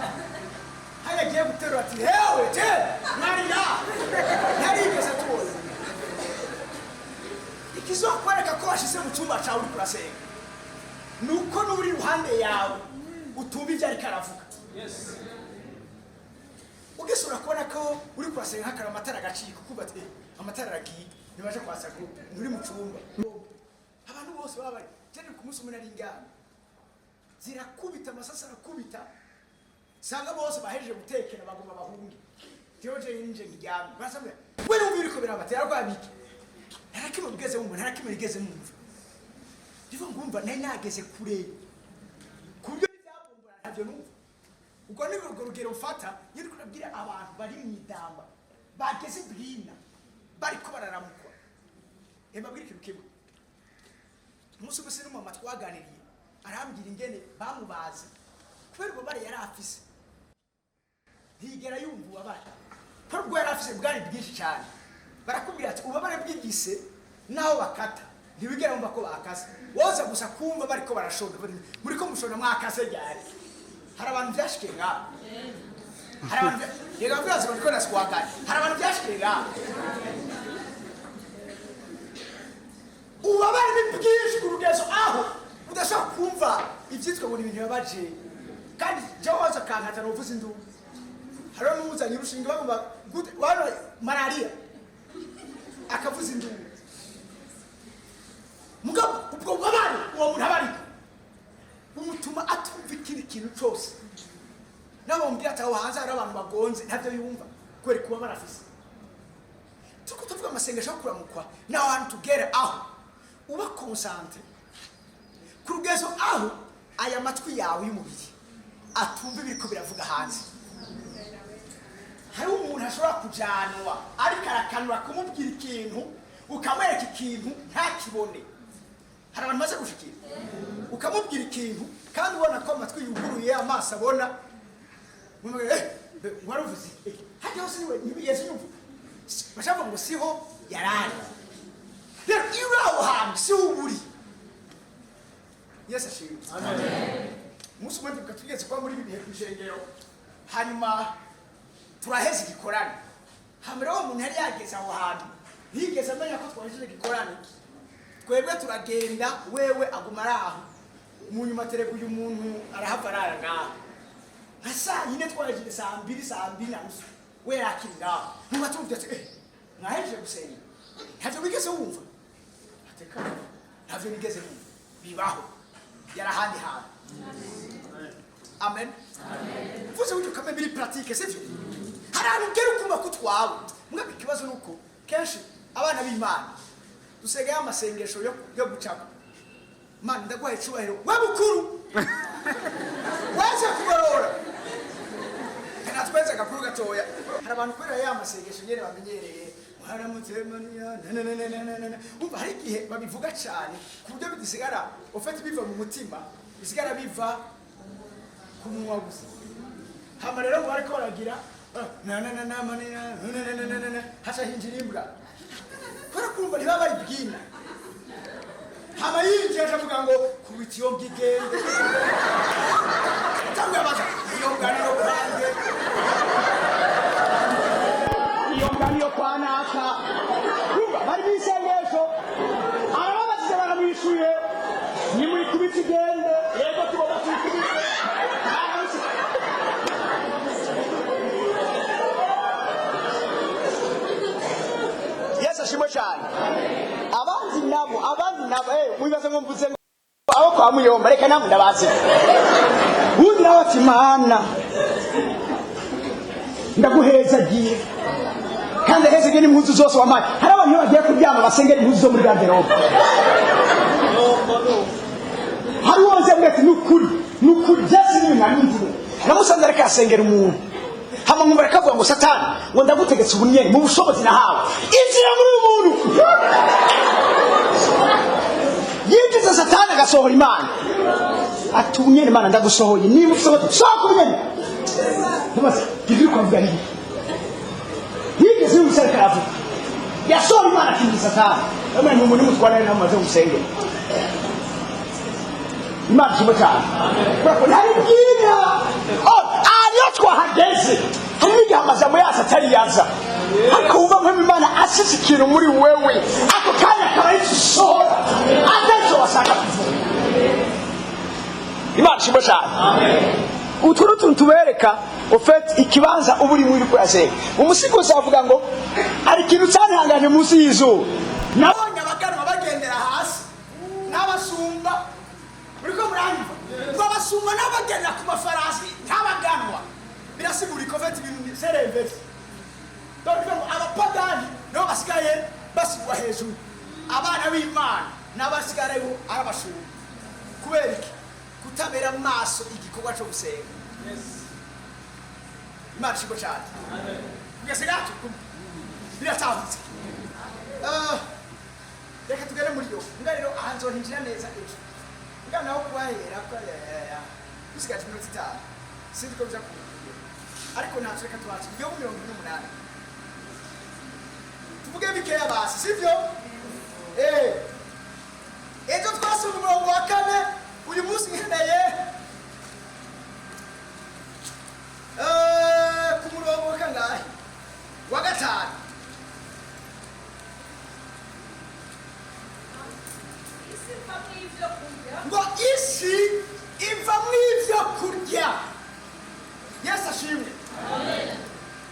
haya agiye guterura ati hewe te narira narigeze tubona ikizokwereka ko washize mu cyumba cyawe uri kurasenga nuko n'uri ruhande yawe utumva ibyo ariko aravuga ugisura kubona ko uri kurasenga hakara amatara agacika kuko bati amatara aragiye nibaje kwasa nturi mu cyumba abantu bose baba bari cyane ku munsi umwe nari ingana zirakubita amasasa arakubita sanga bose bahejeje gutekera bagoma bahunge teoje yinje ngiryamye basabwe we numva biriko birabatera rwabiki narakimwe bigeze mu narakimwe rigeze mu mva ndivo ngumva nayi nageze kure kubyo byabumbura ntabyo numva uko ni urugero mfata yiri kurabwira abantu bari mu idamba bageze bwina bariko bararamukwa mbabwira ikintu kimwe umunsi umwe sinu mama twaganiriye arambwira ingene bamubaze kubera ububare yari afise ntigera yumva ububare ko ubwo yari afise bwari bwinshi cyane barakubwira ati ububare bw'igise naho bakata ntiwigera wumva ko bakase woza gusa kumva bariko barashonga muriko mushonga mwakase ryari hari abantu byashikiye ngaho hari abantu yega bwazo bariko naswagana hari abantu byashikiye ngaho ububare ni bwinshi ku rugezo aho udashaka kumva ibyitwa ngo ni ibintu yabaje kandi jya waza kankata n'uvuze induru hariho n'umuzanye urushinga bagomba wano malariya akavuza induru uwo muntu abari umutuma atumva ikindi kintu cyose nabo mbwira ati aho hanze hari abantu bagonze ntabyo yumva kweri kuba barafise tuko tuvuga amasengesho yo kuramukwa na want to get aho uba concentre ku rugezo aho aya matwi yawe y'umubiri atumva ibiriko biravuga hanze. Hari umuntu ashobora kujanwa ariko arakanura kumubwira ikintu ukamwereka ikintu ntakibone. Hari abantu maze gushikira ukamubwira ikintu kandi ubona ko amatwi yuguruye amaso abona waruvuze hajya hose niwe nibiyeze nyumva bashaka ngo siho yarari rero iraho hantu si uburi. Yesu ashimwe. Amen. Musu mwende katugeze kwa muri bihe kwishengero hanyuma turaheze igikorane hamera wo muntu yari yageze aho hantu yigeze amenya ko twaje igikorane twebwe turagenda wewe agumara aho mu nyuma terego uyu muntu arahava aranga hasa yine twaje saa 2 na nusu we rakinga muba tumvye mwaheje gusenga ntavyo bigeze wumva ateka ntavyo bigeze wumva bibaho yarahandi hantu. Amen. Amen. Vuze uko kame biri pratique sivyo harano ngero kumba kutwawe mwabe kibazo nuko kenshi abana b'Imana dusengeye amasengesho yo gucaka man ndagwaye cyubahiro wabukuru waje kubarora kana tweze gakuru gatoya hari abantu kwera ya masengesho nyere bamenyereye haramutemaniya umva hari igihe babivuga cyane ku buryo bidisigara ofete biva mu mutima bisigara biva ku munwa gusa hama rero ngo ariko baragira hasha hinjira imbwa kora kumva ntibaba bari bwina hama yinjiye avuga ngo kubita iyo mbwigende cyangwa baza iyo mganiro kwange iyo mganiro kwanaka kumva bari bisengesho arababaze baramwishuye ni muri kubita igende yego tugomba kubita. Shimo cyane abandi nabo mubibaze ngo mvuze aho kwa muyomba reka namwe ndabaze undi nawe ati mana ndaguheza giye kandi heze gene impuzu zose wamaye hari abantu bagiye kuryama basengera impuzu zo muri garderobe hari wonze mwete nukuri jasi ni ngamintire namusanze reka asengera umuntu hama ngumva kavuga ngo satani ngo ndagutegetse ubunyene mu bushobozi nahawe inzira muri umuntu yinjiza satani agasohora Imana ati ubunyene Imana ndagusohoye niba ushoboye sohoka ubunyene tubaze bibiri kwa bwari yigeze umusarika avuga yasohora Imana kinjiza satani amwe mu muntu mutwara na amaze gusengera Imana kimwe cyane kuko ntari bwira ariyo twahageze hari n'amajambo yose atari yaza ariko wumva ko Imana ashyikira muri wewe ako kanya akaba yisohora atezo wasanga Imana kimwe cyane. Utwo tuntu tubereka ofete ikibanza uburi muri kwase umusigo uzavuga ngo ari ikintu cyarihanganye munsi y'izuba nabonye abaganwa bagendera hasi n'abasumba uriko murangiva ngo abasumba n'abagendera ku mafarasi ntabaganwa birasigura ikofete ibintu serevesi donc abapagani no basigaye basigwa hejuru abana b'Imana n'abasigareho arabashumba kubera iki kutabera maso igikorwa cyo gusenga. Imana shigo cyane kugasegato biratahutse reka tugere muri yo ngariro ahanzo hinjira neza ejo ngana aho kwahera kwa usigaje minota 5 sindi ko bya ariko natwe reka twacu yo 180 tuvuge bikeya basi sivyo ejo twasubira umurongo wa 4 uyu munsi ngendeye ku murongo wa kangahe wa 5 ngo isi iva mw'ivyo kurya. Yesu ashimwe.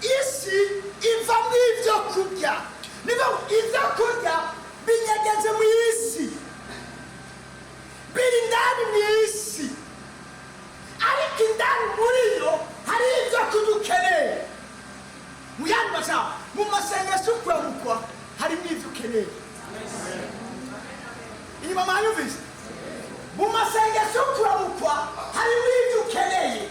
Isi iva mw'ivyo kurya niba ivyo kurya binyegeze mw'isi inyuma mwanyumvise mu masengesho kuramukwa harimo ibyo ukeneye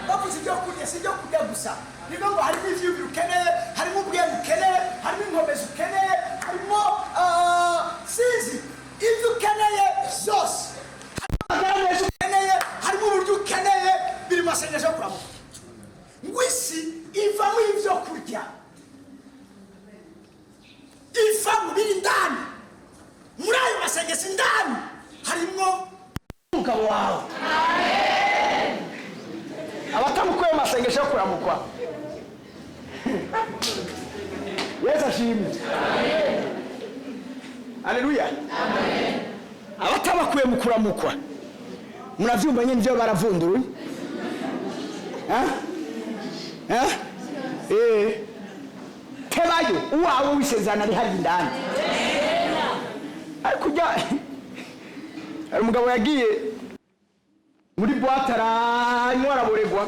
bavuze ibyo kurya si ibyo kurya gusa niyo ngo harimo ibyo ukeneye harimo ubwenge ukeneye harimo inkomezi ukeneye harimo sinzi ibyo ukeneye zose harimo amagara ukeneye harimo uburyo ukeneye biri masengesho kuramukwa ngo isi ivamo ibyo kurya ivamo biri ndani muri ayo masengesho indani harimo umugabo wawe. Amen. Abatamukuye masengesho yo kuramukwa Yesu ashimwe. Amen. Haleluya. Amen. Abatamukuye mu kuramukwa muravyumva nyine byo baravunduruye tebayo uwawe wisezana ari hari indani ariko ujya hari umugabo yagiye muri boîte aranywa araboregwa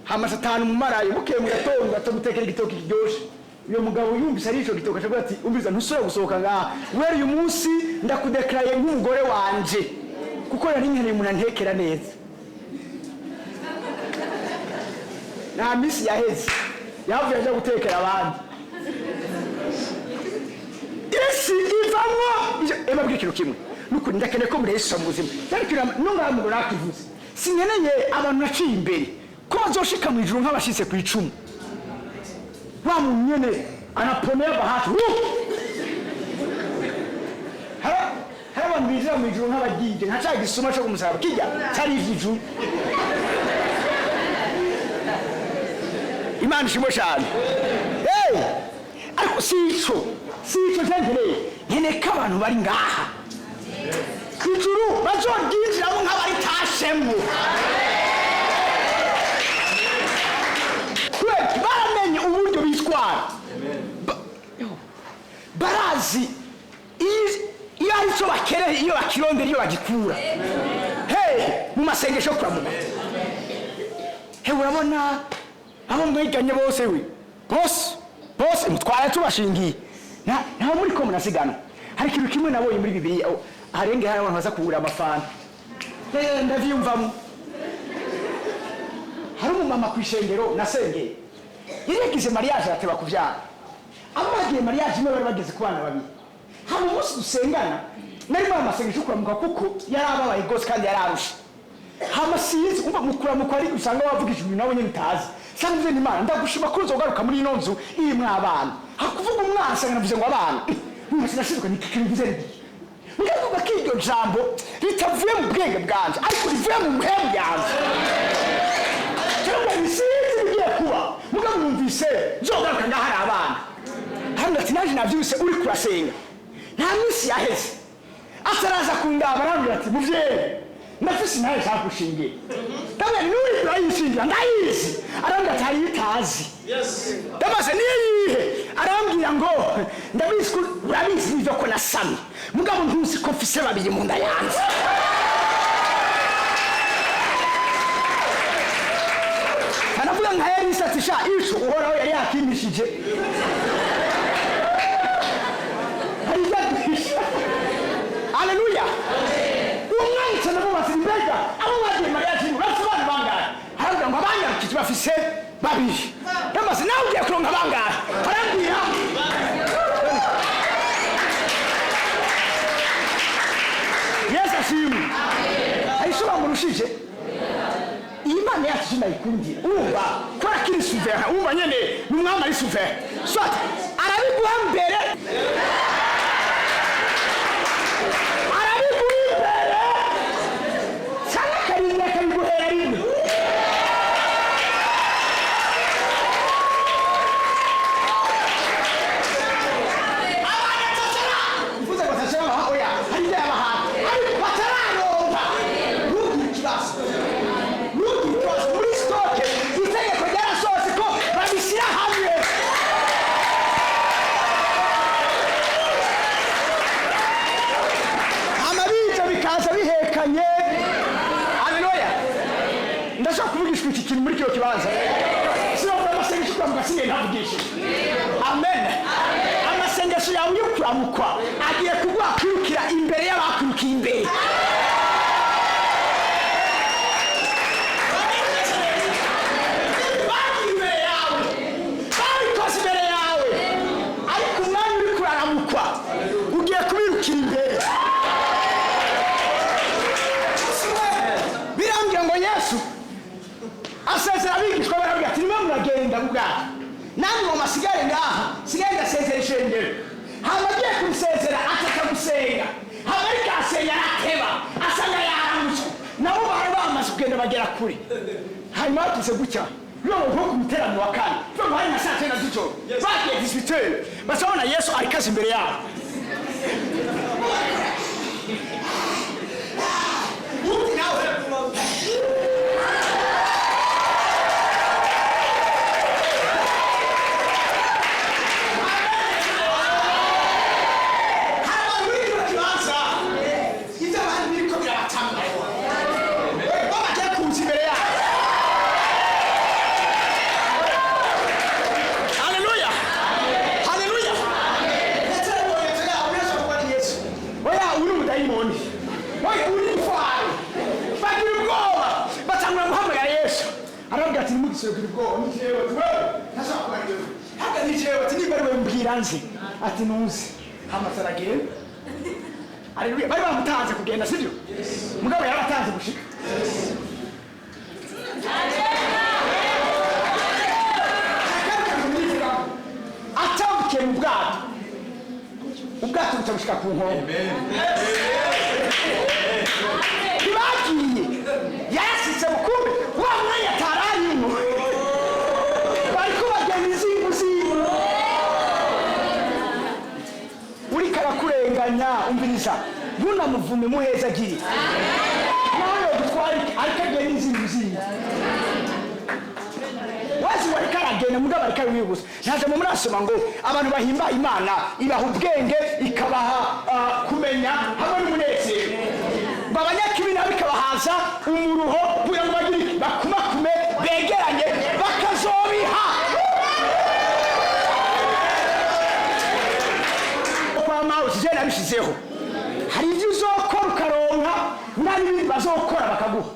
hamasatanu mu marayo bukeye mu gatondo atagutekera igitoki kiryoshe uyo mugabo yumvise ari ico gitoki avuga ati umbiza ntusore gusohoka ngaha wera uyu munsi ndakudekaraye nk'umugore wanje kuko yari nkeneye umuntu antekera neza na misi yaheze yavuye aje gutekera abandi isi ivamwo ebabwira ikintu kimwe nuko ndakene ko muri Yesu amuzima cyari nungamugo nakivuze sinkeneye abantu naciye imbere ko bazoshika mu ijuru nk'abashitse ku icumu wa munyene anaponea bahati haba mbizira mu ijuru nk'abagije ntacaye gisuma cyo kumusaba kijya cyari ijuru Imana ishimo cyane ariko sico cyangireye nkeneka abantu bari ngaha ijuru bazogiramo nk'abari tashemwe baramenye uburyo bitwara barazi iyo ari cyo bakereye iyo bakirondera iyo bagikura mu masengesho kuramukwa urabona abo mwiganye bose bose mutwara tubashingiye nta muri ko munasigana hari ikintu kimwe nabonye muri Bibiliya harenge hari abantu baza kugura amafanta ndavyumvamo hari umumama kwishengero nasengeye yirekize mariage ateba kuvyara abo bagiye mariage imwe bari bageze ku bana babiri hano umunsi dusengana nari mu masengesho kuramukwa kuko yarababaye gose kandi yararusha hamasizi umva mukuramukwa ari usanga wavugije ibintu nabo nyine utazi sanze ni Imana ndagushima ko uzogaruka muri ino nzu imwe abana hakuvuga umwana sanga navuze ngo abana sinashizwe nikikirugize ndi ngavuga ko iryo jambo ritavuye mu bwenge bwanje ariko rivuye mu muhemu yanje cyangwa bisizi bigiye kuba mugabo numvise nzogaruka ngahari abana hano ati naje navyuse uri kurasenga nta misi yaheze ataraza kundaba arambwira ati muvyeyi ndafise nawe shakushingiye tabe nuri turayishingira ndayizi arambwira ati hari itazi ndamaze niyihe arambwira ngo ndabizi ko urabizi n'ivyo ko nasami mugabo ntuzi ko mfise babiri mu nda yanjye anavuga nka yari isatisha ico uhoraho yari yakimishije hari ibyaduhisha haleluya umwanya nabo basimbega abo bagiye mariage urasabana bangahe haravuga ngo abanyarukije bafise babiri ndamaze nawe ugiye kuronka bangahe arambwira Yesu ashimwe ayishobora murushije Imana yacu nayikundira umva kora kiri souverain umva nyene n'umwami ari souverain soit arabiguha mbere muri cyo kibanza sio amasengesho kwa mgasinge navugisha amen amasengesho yawe yo kuramukwa agiye kugwa kwirukira imbere y'abakurukiye asezera abigishwa barabwira ati nimwe muragenda ubwato nanjye ngo masigare ngaha sigare ndasezera ishengero hama agiye kumusezera ataka gusenga hama ariko asenga arateba asanga yaramutse nabo bari bamaze kugenda bagera kure hanyuma batuze gutya nko ku muterano wa kane nko hari na saa 9 z'ijoro bagiye disiteri basabona Yesu arikaze imbere yabo ati nuzi amasaragere Haleluya bari bamutanze kugenda sivyo mugabo yaratanze gushika atambuke mu bwato butamushika ku nkombe bibagiye yasitse bukumbe wa mwanya tararimo bariko bagenda izinguzi uri karakurenganya umviriza ntunamuvume muheza giri nawe gutwara ariko agenda izinguzi wazi wari karagenda mugabo ari kabibuza ntaje mu murasoma ngo abantu bahimba Imana ibaha ubwenge ikabaha kumenya hamwe n'umunezero babanyakibina bikabahaza umuruho kugira ngo bagire bakumakume begeranye bakazobiha kwa mawuzi je nabishizeho hari ibyo uzokora ukaronka n'ibindi bazokora bakaguha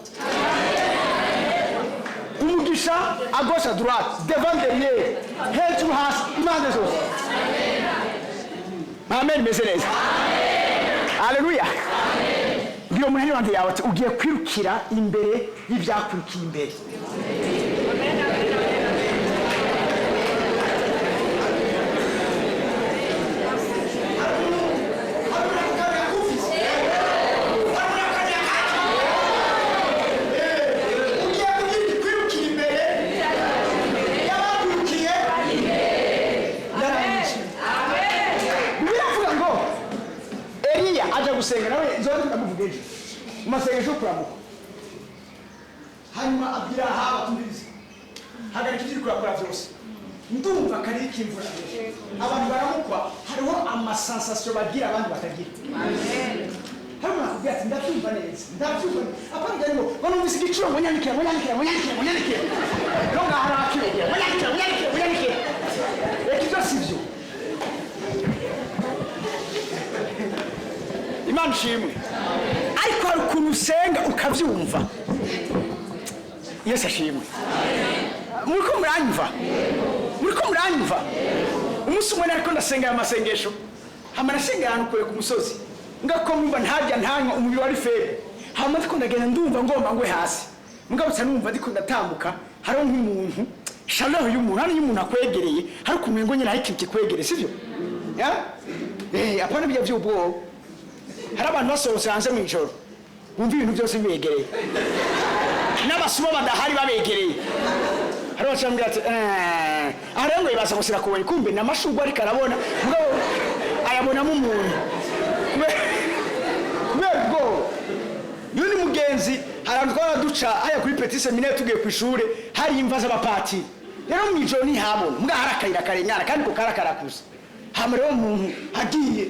umugisha à gauche à droite devant derrière hejuru hasi impande zose amen meze neza haleluya ngiyo muhani wanjye yawe ati ugiye kwirukira imbere y'ibyakurukiye imbere gusenga nawe nzori ndamuvugeje Amasengesho kuramukwa hanyuma abwira haba tumbizi hagarika ibyo kurakora byose ndumva kari ikimvura abantu baramukwa hariho amasensation bagira abandi batagira amen hanyuma akubwira ati ndabyumva neza ndabyumva apana ngo banumvise igiciro ngo nyandikira no ngaharakire nyandikira ekibyo sivyo Imana shimwe ariko hari ukuntu usenga ukabyumva Yesu ashimwe muriko muranyumva umunsi umwe nariko ndasenga amasengesho hama nasenga ahantu kure ku musozi ngako mumva ntarya ntanywa umubiri wari febe hama ndiko ndagenda ndumva ngomba ngwe hasi mugabo numva ndiko ndatambuka hariho nk'umuntu shalom y'umuntu hano y'umuntu akwegereye hari kumengo nyine hari ikintu kikwegereye sivyo apana bijya by'ubwo hari abantu basohotse hanze mu ijoro bumva ibintu byose bibegereye n'abasumo badahari babegereye hari bacambira ati arengo yibaza gusira kubonye kumbe namashugwa ariko arabona mugabo ayabonamo umuntu kubera ubwo yuni mugenzi harantu twaraduca haya kuri petit seminaire tugiye ku ishure hari imva z'abapati rero mu ijoro ntihabona mbwa harakayira karenyana kandi ko karakarakuza hamreho umuntu agiye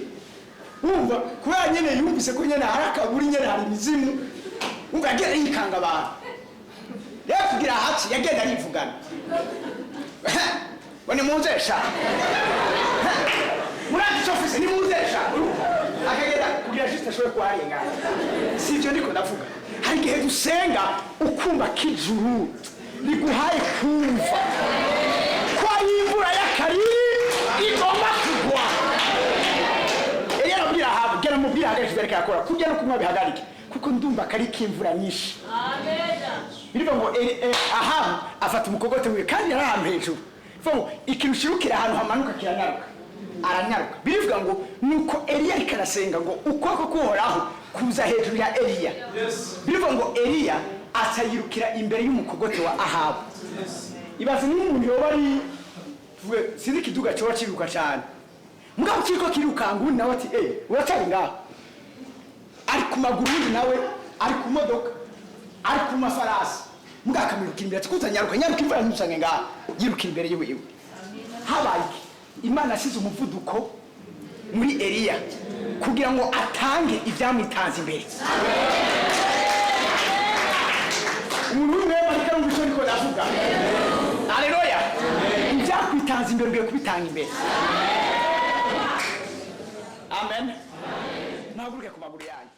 umva kubera nyene yumvise ko nyene harakaburi nyene hari imizimu umva agenda yikanga abantu yakugira hati yagenda yivugana wone muzesha murati chofise ni muzesha akagenda kugira juste showe kwa arengana sivyo ndiko ndavuga hari gihe dusenga ukumva kijuru liguhaye kumva kwa imvura y'akariri igomba kugwa gera mubwira hagarika yakora kujya no kumwa bihagarike kuko ndumva kari kimvura nyinshi amen birivuga ngo Ahabu afata umukogote wiwe kandi yari ahantu hejuru. Bivuga ngo ikintu kirukira ahantu hamanuka kiranyaruka, aranyaruka. Birivuga ngo nuko Eliya ariko arasenga ngo ukuboko k'Uhoraho kuza hejuru ya Eliya. Birivuga ngo Eliya atayirukira imbere y'umukogote wa Ahabu. Ibaze n'umuntu yoba ari sinzi kiduga cyo kiruka cyane. Mugabo kiko kirukanga undi nawe ati uracari ngaho. Ari ku maguru nawe ari ku modoka ari ku mafarasi. Mugabo akamiruka imbere ati kuzanyaruka imvura ntusange ngaho yiruka imbere yiwe. Habaye Imana asize umuvuduko muri Eliya kugira ngo atange ibyamwitanze imbere. Umuntu umwe ariko ngicyo niko ndavuga. Haleluya. Ibyakwitanze imbere ugiye kubitanga imbere. Amen. Naguruke ku maguru yanyu.